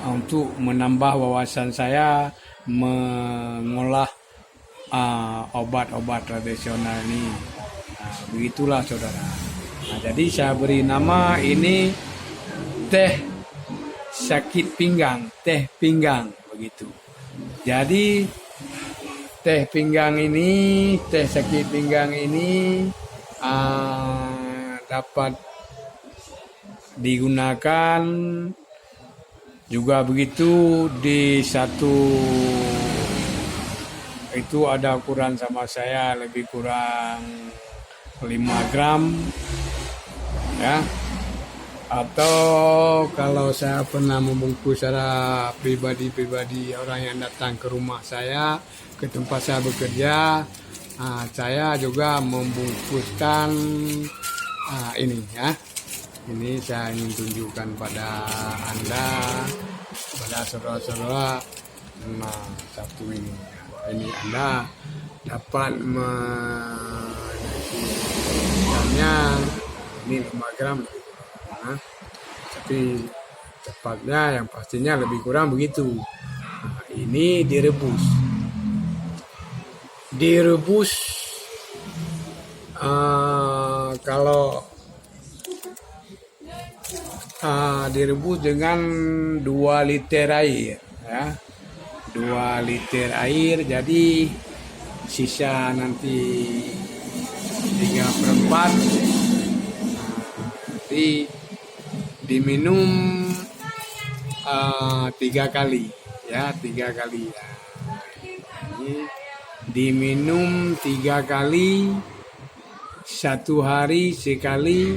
untuk menambah wawasan saya mengolah obat-obat tradisional ini. Begitulah saudara. Jadi saya beri nama ini teh sakit pinggang, teh pinggang begitu. Jadi teh pinggang ini, teh sakit pinggang ini dapat digunakan juga begitu di satu itu ada ukuran sama saya lebih kurang 5 gram ya. Atau kalau saya pernah membungkus secara pribadi orang yang datang ke rumah saya, ke tempat saya bekerja, saya juga membungkuskan ini ya. Ini saya ingin tunjukkan pada Anda, pada saudara-saudara. Nah, satu ini Anda dapat misalnya ini 5 gram lebih kurang. Tapi tepatnya yang pastinya lebih kurang begitu. Ini direbus. Kalau direbus dengan 2 liter air ya. 2 liter air, jadi sisa nanti 3/4 diminum 3 kali ya, 3 kali ya. Ini diminum 3 kali, 1 hari sekali.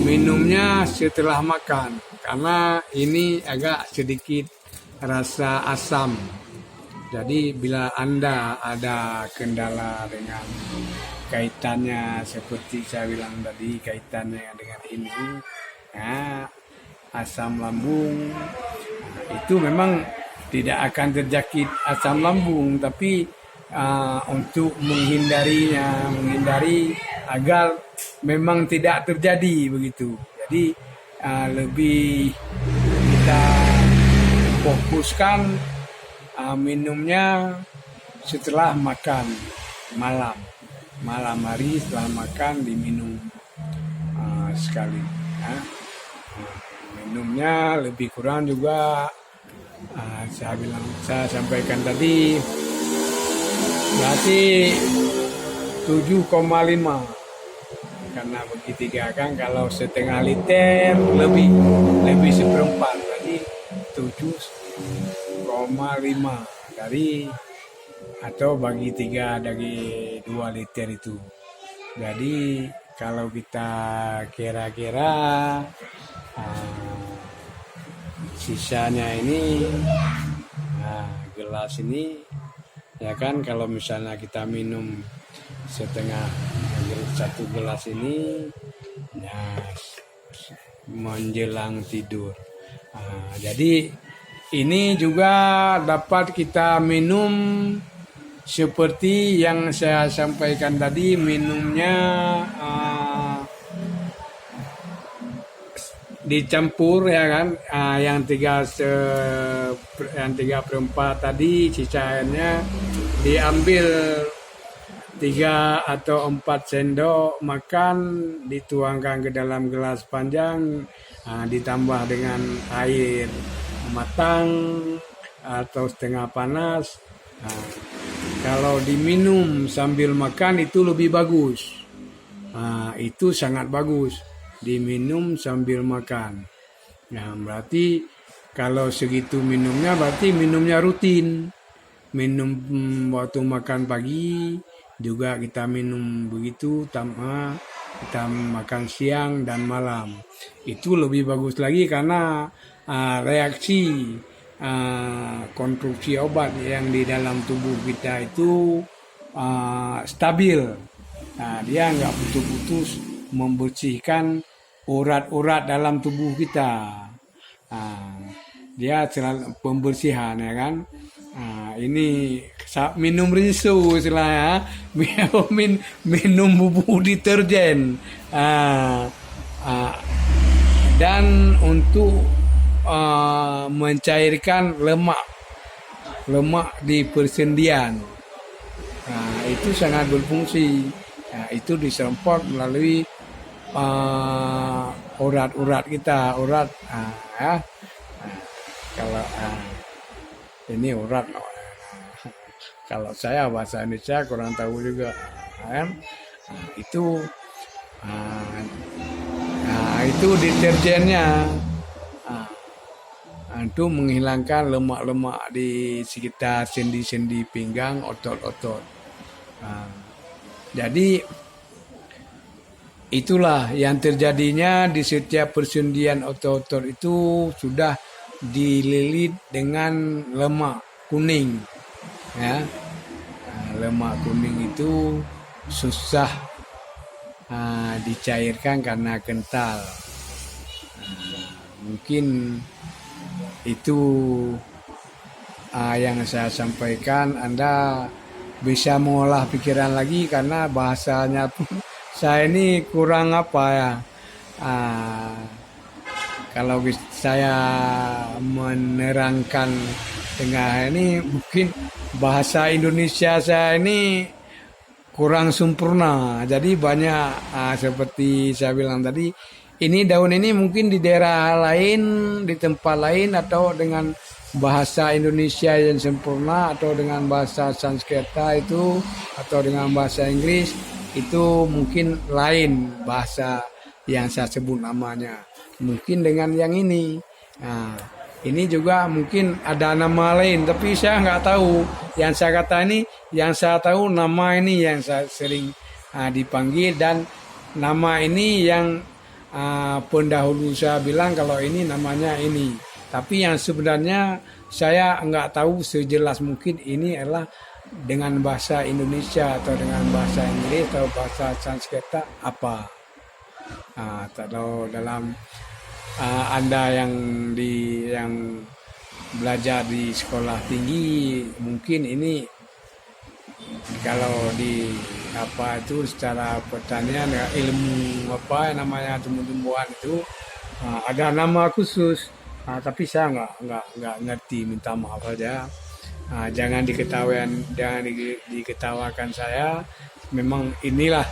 Minumnya setelah makan, karena ini agak sedikit rasa asam. Jadi bila Anda ada kendala dengan kaitannya seperti saya bilang tadi, kaitannya dengan ini ya, asam lambung, itu memang tidak akan terjangkit asam lambung, tapi untuk menghindari agar memang tidak terjadi begitu. Jadi lebih kita fokuskan minumnya setelah makan malam hari setelah makan diminum sekali ya. Minumnya lebih kurang juga saya sampaikan tadi berarti 7,5, karena bagi 3 kan kalau setengah liter lebih 1/4, berarti 7,5 dari atau bagi 3 dari 2 liter itu. Jadi kalau kita kira-kira sisanya ini gelas ini ya kan, kalau misalnya kita minum satu gelas ini ya menjelang tidur. Jadi ini juga dapat kita minum seperti yang saya sampaikan tadi, minumnya dicampur ya kan, yang 3/4 tadi, sisa airnya diambil 3 atau 4 sendok makan, dituangkan ke dalam gelas panjang, ditambah dengan air matang atau setengah panas. Kalau diminum sambil makan itu lebih bagus. Itu sangat bagus diminum sambil makan. Nah, berarti kalau segitu minumnya, berarti minumnya rutin. Minum waktu makan pagi juga kita minum begitu, tambah kita makan siang dan malam. Itu lebih bagus lagi karena reaksi konstruksi obat yang di dalam tubuh kita itu stabil. Dia nggak putus-putus membersihkan urat-urat dalam tubuh kita. Dia selalu pembersihan ya kan. Ini minum rinso istilahnya, minum bubuk deterjen. Dan untuk mencairkan lemak di persendian. Nah, itu sangat berfungsi. Nah, itu diserempot melalui urat-urat kita, ya. Nah, kalau ini urat, kalau saya bahasa Indonesia kurang tahu juga, kan? Nah, itu deterjennya. Itu menghilangkan lemak-lemak di sekitar sendi-sendi pinggang, otot-otot. Jadi itulah yang terjadinya di setiap persendian otot-otot itu sudah dililit dengan lemak kuning, ya. Lemak kuning itu susah dicairkan karena kental. Mungkin itu yang saya sampaikan. Anda bisa mengolah pikiran lagi karena bahasanya pun saya ini kurang apa ya. Kalau saya menerangkan dengan ini mungkin bahasa Indonesia saya ini kurang sempurna. Jadi banyak seperti saya bilang tadi, ini daun ini mungkin di daerah lain, di tempat lain, atau dengan bahasa Indonesia yang sempurna, atau dengan bahasa Sanskerta itu, atau dengan bahasa Inggris itu mungkin lain bahasa yang saya sebut namanya. Mungkin dengan yang ini. Nah, ini juga mungkin ada nama lain, tapi saya nggak tahu. Yang saya kata ini, yang saya tahu nama ini yang saya sering dipanggil, dan nama ini yang pendahulu saya bilang kalau ini namanya ini. Tapi yang sebenarnya saya nggak tahu sejelas mungkin ini adalah dengan bahasa Indonesia atau dengan bahasa Inggris atau bahasa Sanskerta apa. Kalau dalam Anda yang belajar di sekolah tinggi mungkin ini kalau di apa itu secara pertanian ya, ilmu apa namanya tumbuh-tumbuhan itu ada nama khusus, tapi saya nggak ngerti, minta maaf saja. Jangan diketawakan saya. Memang inilah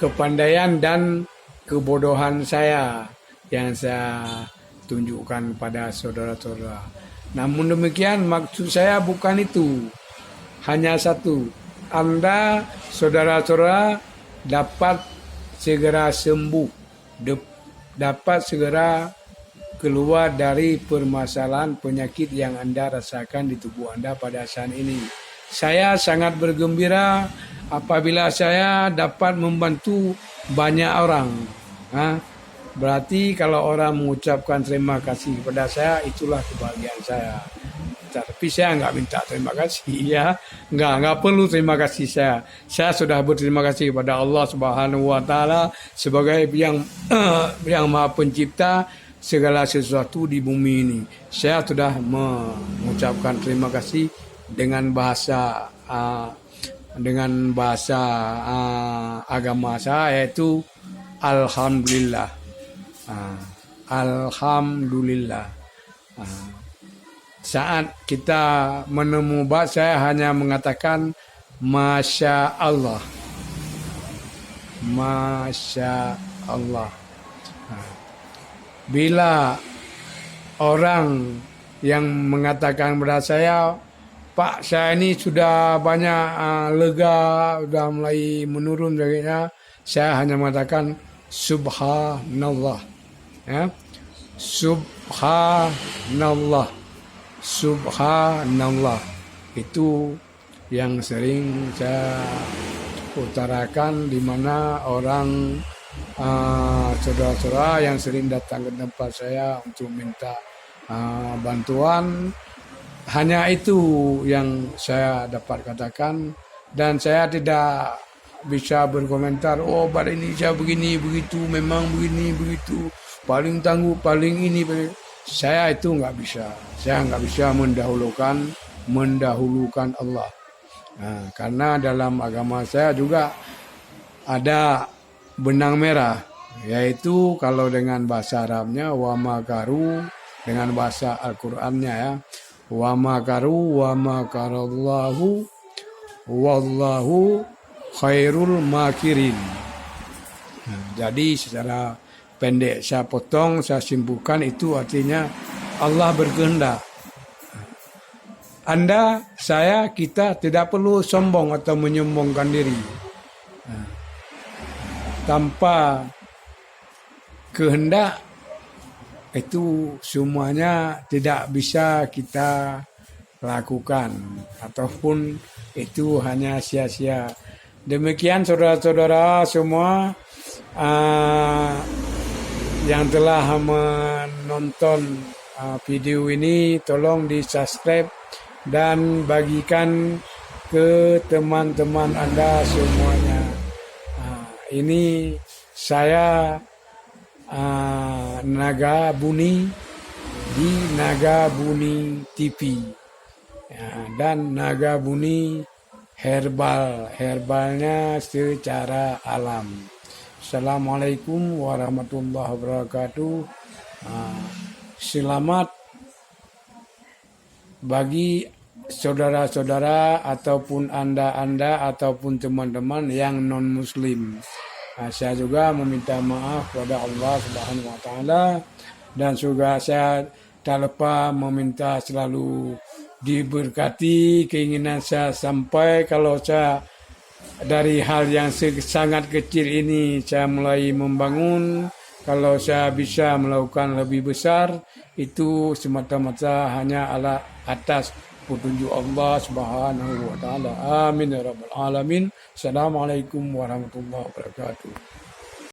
kepandaian dan kebodohan saya yang saya tunjukkan pada saudara-saudara. Namun demikian maksud saya bukan itu. Hanya satu, Anda saudara-saudara dapat segera sembuh, dapat segera keluar dari permasalahan penyakit yang Anda rasakan di tubuh Anda pada saat ini. Saya sangat bergembira apabila saya dapat membantu banyak orang. Berarti kalau orang mengucapkan terima kasih kepada saya, itulah kebahagiaan saya. Tapi saya nggak minta terima kasih, ya. Nggak perlu terima kasih saya. Saya sudah berterima kasih kepada Allah Subhanahu Wa Taala sebagai yang Maha Pencipta segala sesuatu di bumi ini. Saya sudah mengucapkan terima kasih dengan bahasa agama saya, yaitu Alhamdulillah. Alhamdulillah. Saat kita menemu bab, saya hanya mengatakan Masya Allah. Masya Allah. Bila orang yang mengatakan kepada saya, Pak, saya ini sudah banyak lega, sudah mulai menurun darahnya, saya hanya mengatakan Subhanallah. Ya. Subhanallah. Subhanallah. Itu yang sering saya utarakan, di mana orang saudara-saudara yang sering datang ke tempat saya untuk minta bantuan, hanya itu yang saya dapat katakan. Dan saya tidak bisa berkomentar, oh pada ini saya begini begitu, memang begini begitu, paling tangguh, paling ini, saya itu nggak bisa. Saya nggak bisa mendahulukan Allah. Karena dalam agama saya juga ada benang merah, yaitu kalau dengan bahasa Arabnya wa makaru dengan bahasa Al-Qur'annya ya. Wa makaru wa makarallahu wallahu khairul makirin. Nah, jadi secara pendek saya potong, saya simpulkan itu artinya Allah berkehendak. Anda, saya, kita tidak perlu sombong atau menyombongkan diri. Tanpa kehendak itu semuanya tidak bisa kita lakukan ataupun itu hanya sia-sia. Demikian saudara-saudara semua yang telah menonton video ini, tolong di-subscribe dan bagikan ke teman-teman Anda semuanya. Ini saya Naga Buni di Naga Buni TV dan Naga Buni herbalnya secara alam. Assalamualaikum warahmatullahi wabarakatuh. Selamat bagi saudara-saudara ataupun anda ataupun teman-teman yang non-muslim. Saya juga meminta maaf kepada Allah Subhanahu wa taala dan juga saya tak lupa meminta selalu diberkati keinginan saya sampai kalau saya dari hal yang sangat kecil ini saya mulai membangun. Kalau saya bisa melakukan lebih besar itu semata-mata hanya atas petunjuk Allah Subhanahu wa taala. Amin ya rabbal alamin. Assalamualaikum warahmatullahi wabarakatuh.